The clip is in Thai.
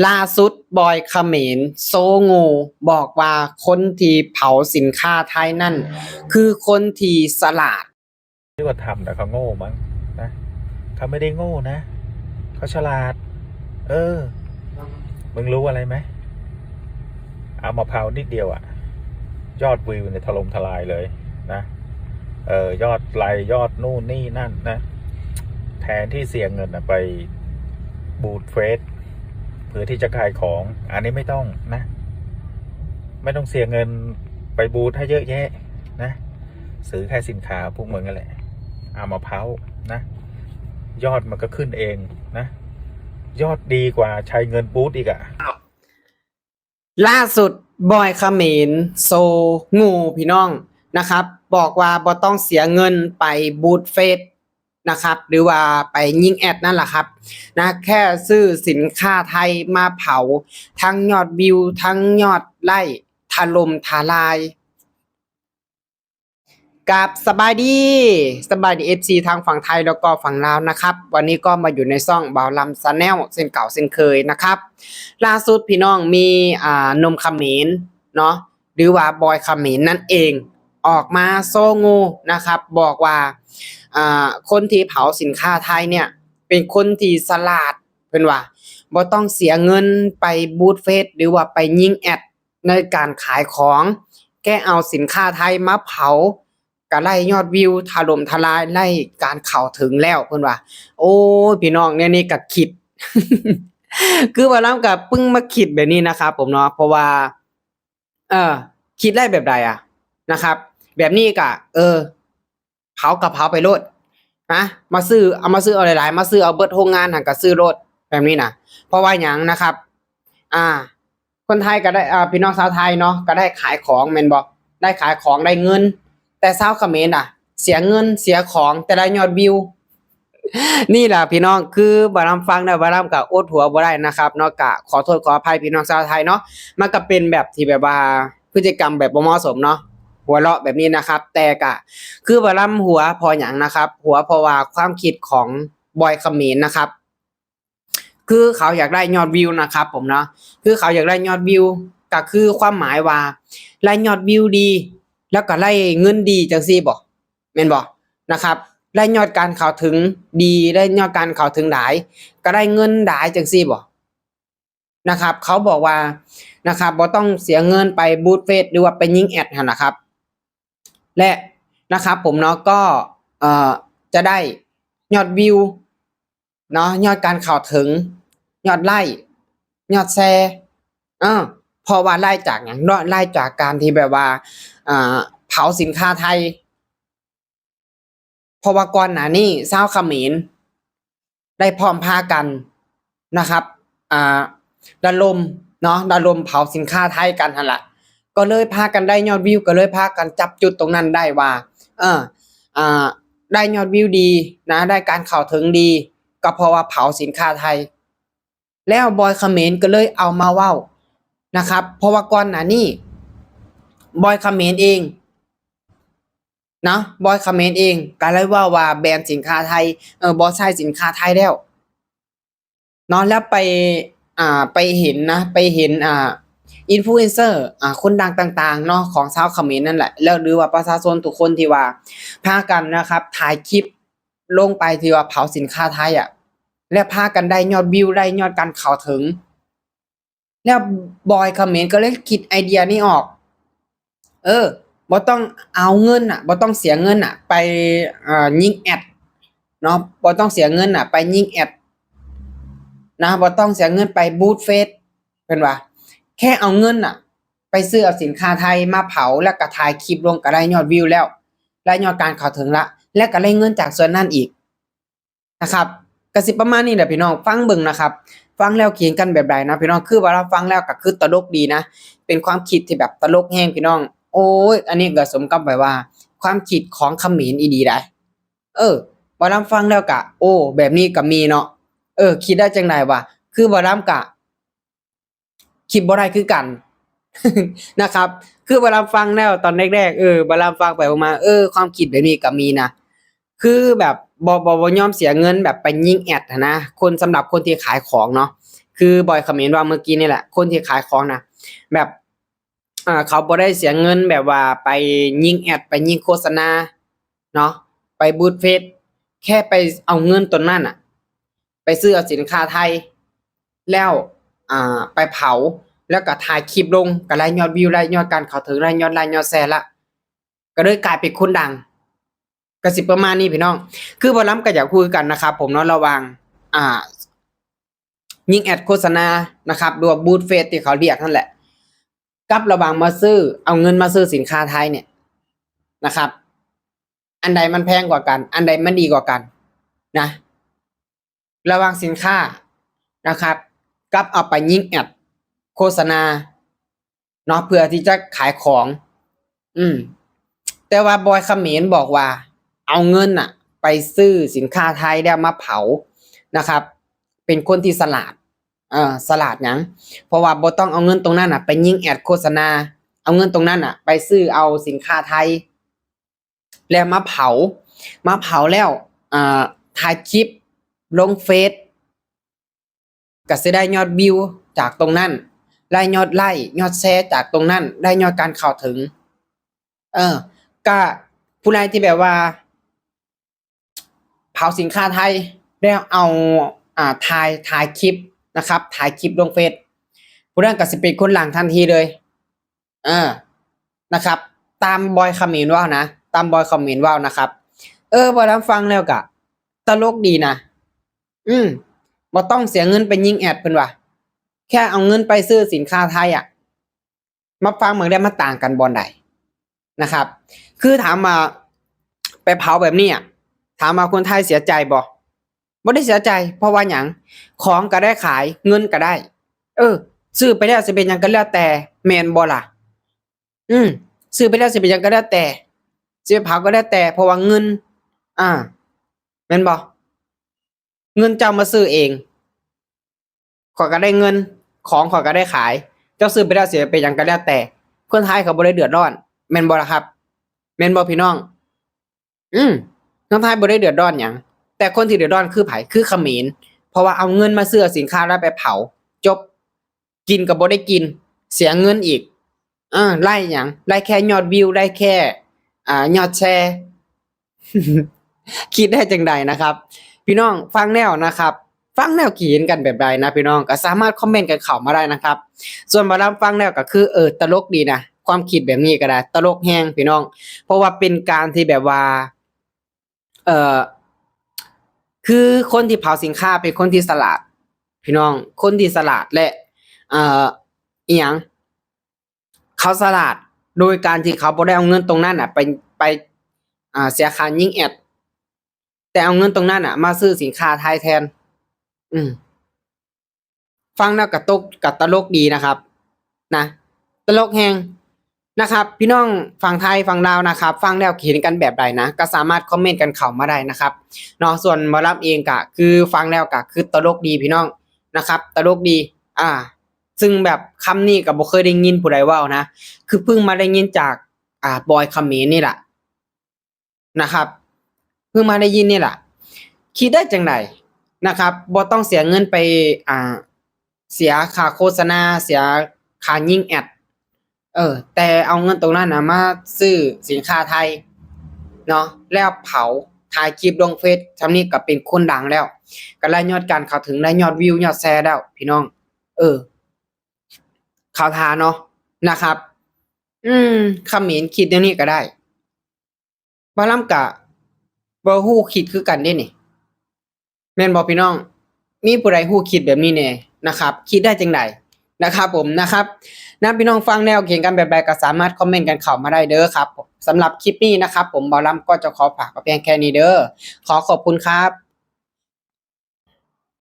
ล่าสุดบอยเขมรโซงูบอกว่าคนที่เผาสินค้าไทยนั่นคือคนที่สลาดที่ว่าทำแต่เขาโง่มั้งนะเขาไม่ได้โง่นะเขาฉลาดมึงรู้อะไรไหมเอามาเผานิดเดียวอะยอดวิวเนี่ยถล่มทลายเลยนะยอดไลค์ยอดนู่นนี่นั่นนะแทนที่เสียเงินไปบูตเฟสเพื่อที่จะขายของอันนี้ไม่ต้องนะไม่ต้องเสียเงินไปบูตให้เยอะแยะนะซื้อแค่สินค้าพวกมึงนั่นแหละเอามาเผานะยอดมันก็ขึ้นเองนะยอดดีกว่าใช้เงินบูตอีกอะล่าสุดบอยเขมรโซงูพี่น้องนะครับบอกว่าบ่ต้องเสียเงินไปบูตเฟสนะครับหรือว่าไปยิงแอดนั่นแหละครับนะแค่ซื้อสินค้าไทยมาเผาทั้งยอดวิวทั้งยอดไล่ถล่มทลายกับสบายดีFCทางฝั่งไทยแล้วก็ฝั่งลาวนะครับวันนี้ก็มาอยู่ในซ่องบ่าวลำซาแนลเส้นเก่าเส้นเคยนะครับล่าสุดพี่น้องมีนมเขมรเนาะหรือว่าบอยเขมรนั่นเองออกมาโซงูนะครับบอกว่าคนที่เผาสินค้าไทยเนี่ยเป็นคนที่สลาดเป็นว่าบ่ต้องเสียเงินไปบูตเฟสหรือว่าไปยิงแอดในการขายของแค่เอาสินค้าไทยมาเผาก็ไล่ยอดวิวถล่มทลายไล่การเข้าถึงแล้วเพิ่นว่าโอ้ยพี่น้องเนี่ยนี่ก็คิด คือว่าเราก็เพิ่งมาคิดแบบนี้นะครับผมเนาะเพราะว่าเออคิดได้แบบใดอะนะครับแบบนี้ก็เผาก็เผาไปโลดนะเอามาซื้อเอาหลายๆมาซื้อเอาเบิดโรงงานหั่นก็ซื้อโลดแบบนี้น่ะเพราะว่าหยังนะครับอ่าคนไทยก็ได้พี่น้องชาวไทยเนาะก็ได้ขายของแม่นบ่ได้ขายของได้เงินแต่ชาวเขมรน่ะเสียเงินเสียของแต่ได้ยอดวิว นี่แหละพี่น้องคือบ่รำฟังแล้วบ่รำก็อดหัวบ่ได้นะครับเนาะก็ขอโทษขออภัยพี่น้องชาวไทยเนาะมันก็เป็นแบบที่แบบว่าพฤติกรรมแบบบ่เหมาะสมเนาะหัวเราะแบบนี้นะครับแต่ก็คือบ่รำหัวเพราะหยังนะครับหัวเพราะว่าความคิดของบอยเขมรนะครับคือเขาอยากได้ยอดวิวนะครับผมเนาะคือเขาอยากได้ยอดวิวก็คือความหมายว่าได้ยอดวิวดีแล้วก็ได้เงินดีจังซี่บ่แม่นบ่นะครับได้ยอดการเข้าถึงดีได้ยอดการเข้าถึงหลายก็ได้เงินหลายจังซี่บ่นะครับเขาบอกว่านะครับบ่ต้องเสียเงินไปบูตเฟสหรือว่าไปยิงแอดหั่นน่ะครับและนะครับผมเนาะก็เอ่อจะได้ยอดวิวเนาะยอดการเข้าถึงยอดไลก์ยอดแชร์เออเพราะว่าไล่จากหยังเนาะไล่จากการที่แบบว่าอ่าเผาสินค้าไทยเพราะว่าก่อนหน้านี้ชาวเขมรได้พร้อมพากันนะครับอ่าระดมเนาะระดมเผาสินค้าไทยกันหั่นล่ะก็เลยพากันได้ยอดวิวก็เลยพากันจับจุดตรงนั้นได้ว่าเอออ่าได้ยอดวิวดีนะได้การเข้าถึงดีก็เพราะว่าเผาสินค้าไทยแล้วบอยเขมรก็เลยเอามาเว้านะครับเพราะว่าก่อนหน้านี้บอยเขมรเองเนาะบอยเขมรเองก็เลยว่าแบนสินค้าไทยบ่ใช้สินค้าไทยแล้วเนาะแล้วไปเห็นนะไปเห็นอินฟลูเอนเซอร์คนดังต่างๆเนาะของชาวเขมรนั่นแหละแล้วหรือว่าประชาชนทุกคนที่ว่าพากันนะครับถ่ายคลิปลงไปที่ว่าเผาสินค้าไทยอะแล้วพากันได้ยอดวิวได้ยอดการเข้าถึงแล้วบอยเขมรก็เลยคิดไอเดียนี้ออกบ่ต้องเอาเงินน่ะบ่ต้องเสียเงินน่ะไปยิงแอดเนาะบ่ต้องเสียเงินน่ะไปยิงแอดนะบ่ต้องเสียเงินไปบูตเฟซเพิ่นว่าแค่เอาเงินน่ะไปซื้อเอาสินค้าไทยมาเผาแล้วก็ถ่ายคลิปลงก็ได้ยอดวิวแล้วได้ยอดการเข้าถึงละและก็ได้เงินจากส่วนนั้นอีกนะครับก็สิประมาณนี้แหละพี่น้องฟังเบิ่งนะครับฟังแล้วคิดกันแบบใดนะพี่น้องคือว่าเราฟังแล้วก็คือตลกดีนะเป็นความคิดที่แบบตลกแฮงพี่น้องโอ๊ยอันนี้ก็สมกับแบบว่าความคิดของเขมรอีหลีได้บ่ลำฟังแล้วก็โอ้แบบนี้ก็มีเนาะคิดได้จังได๋วะคือบ่ลำก็คิดบ่ได้คือกัน นะครับคือบ่ลำฟังแล้วตอนแรกๆบ่ลำฟังไปมาความคิดแบบนี้ก็มีนะคือแบบบ่ยอมเสียเงินแบบไปยิงแอดอะนะคนสำหรับคนที่ขายของเนาะ คือบอยเขมรว่าเมื่อกี้นี่แหละคนที่ขายของนะแบบเขาบ่ได้เสียเงินแบบว่าไปยิงแอดไปยิงโฆษณาเนาะไปบูทเฟซแค่ไปเอาเงินตัวนั้นอ่ะไปซื้อเอาสินค้าไทยแล้วไปเผาแล้วก็ถ่ายคลิปลงก็ได้ยอดวิวได้ยอดการเข้าถึงได้ยอดไลค์ยอดแชร์ละก็เลยกลายเป็นคนดังก็สิประมาณนี้พี่น้องคือบ่ล้ำก็อยากคุยกันนะครับผมเนาะระหว่างยิงแอดโฆษณานะครับดูบูทเฟซที่เขาเรียกนั่นแหละกับระหว่างมาซื้อเอาเงินมาซื้อสินค้าไทยเนี่ยนะครับอันใดมันแพงกว่ากันอันใดมันดีกว่ากันนะระหว่างสินค้านะครับกับเอาไปยิงแอดโฆษณาเนาะเพื่อที่จะขายของแต่ว่าบอยเขมรบอกว่าเอาเงินน่ะไปซื้อสินค้าไทยแล้วมาเผานะครับเป็นคนที่สลาดสลาดหยังเพราะว่าบ่ต้องเอาเงินตรงนั้นน่ะไปยิงแอดโฆษณาเอาเงินตรงนั้นน่ะไปซื้อเอาสินค้าไทยแล้วมาเผาแล้วถ่ายคลิปลงเฟซก็สิได้ยอดวิวจากตรงนั้นได้ยอดไลค์ยอดแชร์จากตรงนั้นได้ยอดการเข้าถึงก็ผู้ใดที่แบบว่าเผาสินค้าไทยแล้วเอาถ่ายคลิปนะครับถ่ายคลิปลงเฟซผู้นั้นก็สิเป็นคนหลังทันทีเลยนะครับตามบอยเขมรว่านะตามบอยเขมรว่านะครับบ่ได้ฟังแล้วก็ตลกดีนะบ่ต้องเสียเงินไปยิงแอดเพิ่นว่าแค่เอาเงินไปซื้อสินค้าไทยมาฟังเหมือนได้มาต่างกันบ่ใดนะครับคือถามมาไปเผาแบบนี้ถามมาคนไทยเสียใจบ่ได้เสียใจเพราะว่าหยังของก็ได้ขายเงินก็ได้ซื้อไปแล้วสิเป็นหยังก็แล้วแต่แม่นบ่ล่ะซื้อไปแล้วสิเป็นหยังก็แล้วแต่สิไปเผาก็แล้วแต่เพราะว่าเงินแม่นบ่เงินเจ้ามาซื้อเองข้อยก็ได้เงินของข้อยก็ได้ขายเจ้าซื้อไปแล้วสิเป็นหยังก็แล้วแต่คนไทยเขาบ่ได้เดือดร้อนแม่นบ่ล่ะครับแม่นบ่พี่น้องคนไทยบ่ได้เดือดร้อนหยังแต่คนที่เดือดร้อนคือไผคือเขมรเพราะว่าเอาเงินมาซื้อสินค้าแล้วไปเผาจบกินก็บ่ได้กินเสียเงินอีกไล่หยังไล่แค่ยอดวิวได้แค่ยอดแชร์คิดได้จังใดนะครับพี่น้องฟังแนวนะครับฟังแนวคิดเห็นกันแบบใดนะพี่น้องก็สามารถคอมเมนต์กันเข้ามาได้นะครับส่วนบ่ลำฟังแนวก็คือตลกดีนะความคิดแบบนี้ก็ได้ตลกแฮงพี่น้องเพราะว่าเป็นการที่แบบว่าคือคนที่เผาสินค้าเป็นคนที่สลาดพี่น้องคนที่สลาดและอีหยังเขาสลาดโดยการที่เขาบ่ได้เอาเงินตรงนั้นไปเสียค่ายิงแอดแต่เอาเงินตรงนั้นมาซื้อสินค้าไทยแทนฟังแล้วก็ตลกดีนะครับนะตลกแฮงนะครับพี่น้องฝั่งไทยฝั่งลาวนะครับฟังแล้วเห็นกันแบบใดนะก็สามารถคอมเมนต์กันเข้ามาได้นะครับเนาะส่วนหมอลำเองก็คือฟังแล้วก็คือตลกดีพี่น้องนะครับตลกดีซึ่งแบบคำนี้ก็บ่เคยได้ยินผู้ใดเว้านะคือเพิ่งมาได้ยินจากบอยเขมรนี่แหละนะครับเพิ่งมาได้ยินนี่แหละคิดได้จังไดนะครับบ่ต้องเสียเงินไปเสียค่าโฆษณาเสียค่ายิงแอดแต่เอาเงินตรงนั้นมาซื้อสินค้าไทยเนาะแล้วเผาถ่ายคลิปลงเฟซทำนี้ก็เป็นคนดังแล้วก็ได้ยอดการเข้าถึงได้ยอดวิวยอดแชร์แล้วพี่น้องเข้าทาเนาะนะครับเขมรคิดอย่างนี้ก็ได้บ่ลำกะบ่ฮู้คิดคือกันเด้นี่แม่นบ่พี่น้องมีผู้ใดฮู้คิดแบบนี้แน่นะครับคิดได้จังไดนะครับผมนะครับพี่น้องฟังแนวเขียนกันแบบใดก็สามารถคอมเมนต์กันเข้ามาได้เด้อครับสำหรับคลิปนี้นะครับผมบ่ลำก็จะขอฝากไว้เพียงแค่นี้เด้อขอขอบคุณครับ